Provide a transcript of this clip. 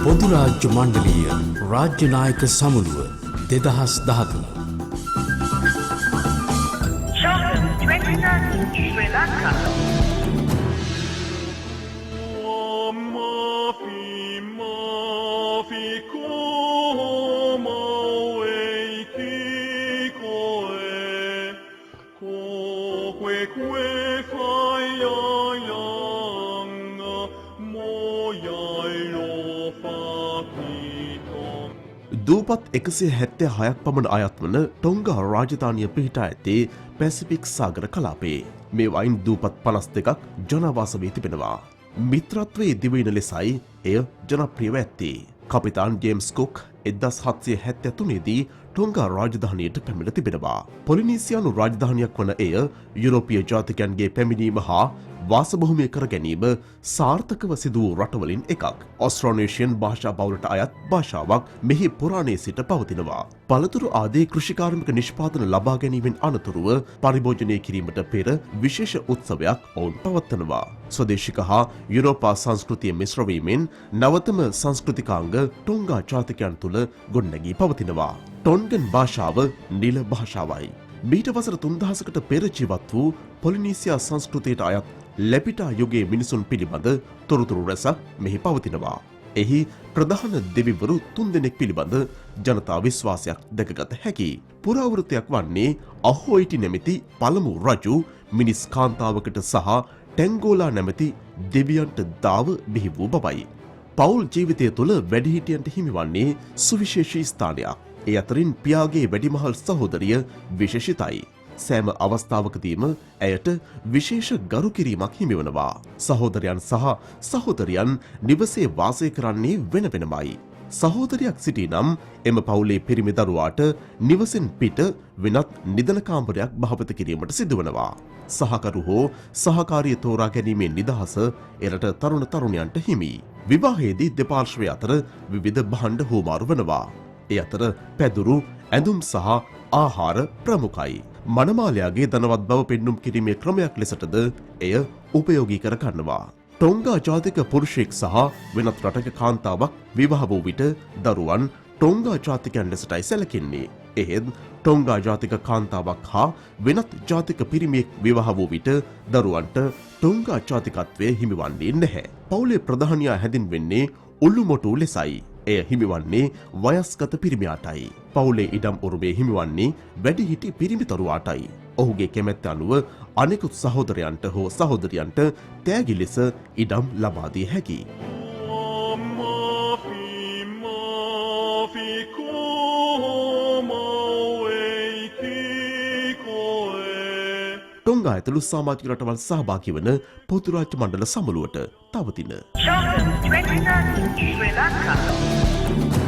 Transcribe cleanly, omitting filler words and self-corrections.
පොදු රාජ්‍ය මණ්ඩලීය රාජ්‍ය නායක සමුළුව 2013 Sri Lanka. දූපත් 176ක් පමණ අයත් වන ටොංගා රාජධානිය පිහිටා ඇත්තේ පැසිෆික් සාගර කලාපයේ. මේ වයින් දූපත් 52ක් ජනවාස වී තිබෙනවා. මිත්‍රත්වයේ දිවයින ලෙසයි එය ජනප්‍රියව ඇත්තේ. කපිතාන් ජේම්ස් කුක් 1773 දී ටොංගා රාජධානියට පැමිණ තිබෙනවා. පොලිනීසියානු රාජධානියක් වන එය යුරෝපීය ජාතිකයන්ගේ පැමිණීම හා වාසභූමිය කර ගැනීම සාර්ථකව සිදු වූ රටවලින් එකක්. ඔස්ට්‍රෝනේෂියන් භාෂා බවලට අයත් භාෂාවක් මෙහි පුරාණයේ සිට පවතිනවා. පළතුරු ආදී කෘෂිකාර්මික නිෂ්පාදන ලබා ගැනීමෙන් අනතුරුව පරිභෝජනය කිරීමට පෙර විශේෂ උත්සවයක් ඔවුන් පවත්වනවා. ස්වදේශික හා යුරෝපා සංස්කෘතිය මිශ්‍ර වීමෙන් නවතම සංස්කෘතිකාංග ටොංගා ජාතිකයන් තුළ ගොඩනැගී පවතිනවා. ටොන්ගන් භාෂාව නිල භාෂාවයි. මීට වසර 3000කට පෙර ජීවත් වූ පොලිනීසියා සංස්කෘතියට අයත් ලැපිටා යුගයේ මිනිසුන් පිළිබඳ තොරතුරු රැසක් මෙහි පවතිනවා. එහි ප්‍රධාන දෙවිවරු 3 දෙනෙක් පිළිබඳ ජනතා විශ්වාසයක් දැකගත හැකි. පුරාවෘත්තයක් වන්නේ අහෝයිටි නැමැති පළමු රජු මිනිස් කාන්තාවකට සහ ටැංගෝලා නැමැති දෙවියන්ට දාව බිහි වූ බවයි. පවුල් ජීවිතය තුළ වැඩිහිටියන්ට හිමිවන්නේ සුවිශේෂී ස්ථානයක්. ඒ අතරින් පියාගේ වැඩිමහල් සහෝදරිය විශේෂිතයි. සෑම අවස්ථාවකදීම ඇයට විශේෂ ගරු කිරීමක් හිමිවනවා. සහෝදරයන් සහ සහෝදරියන් නිවසේ වාසය කරන්නේ වෙන වෙනමයි. සහෝදරියක් සිටි නම් එම පවුලේ පිරිමි දරුවාට නිවසෙන් පිට වෙනත් නිදන කාමරයක් භාවිත කිරීමට සිදුවනවා. සහකරු හෝ සහකාරිය තෝරා ගැනීමේ නිදහස එරට තරුණ තරුණයන්ට හිමි. විවාහයේදී දෙපාර්ශ්වය අතර විවිධ භාණ්ඩ හුවමාරු වනවා. ඒ අතර පැදුරු, ඇඳුම් සහ ආහාර ප්‍රමුඛයි. මනමාලයාගේ ධනවත් බව පෙන්නුම් කිරීමේ ක්‍රමයක් ලෙසටද එය උපයෝගී කර ගන්නවා. ටොංගා ජාතික පුරුෂයෙක් සහ වෙනත් රටක කාන්තාවක් විවාහ වූ විට දරුවන් ටොංගා ජාතිකයන් ලෙසටයි සැලකෙන්නේ. එහෙත් ටොංගා ජාතික කාන්තාවක් හා වෙනත් ජාතික පිරිමියෙක් විවාහ වූ විට දරුවන්ට ටොංගා ජාතිකත්වය හිමිවන්නේ නැහැ. පවුලේ ප්‍රධානියා හැඳින්වෙන්නේ උල්ලුමොටු ලෙසයි. එය හිමිවන්නේ වයස්ගත පිරිමියාටයි. පවුලේ ඉඩම් උරුමය හිමිවන්නේ වැඩිහිටි පිරිමිතරුවාටයි. ඔහුගේ කැමැත්ත අනුව අනෙකුත් සහෝදරයන්ට හෝ සහෝදරියන්ට තෑගි ලෙස ඉඩම් ලබා දිය හැකියි. ටොංගා ඇතුළු සමාජික රටවල් සහභාගී වන පොදු රාජ්‍ය මණ්ඩල සමුළුවට තවතින Sri Lanka.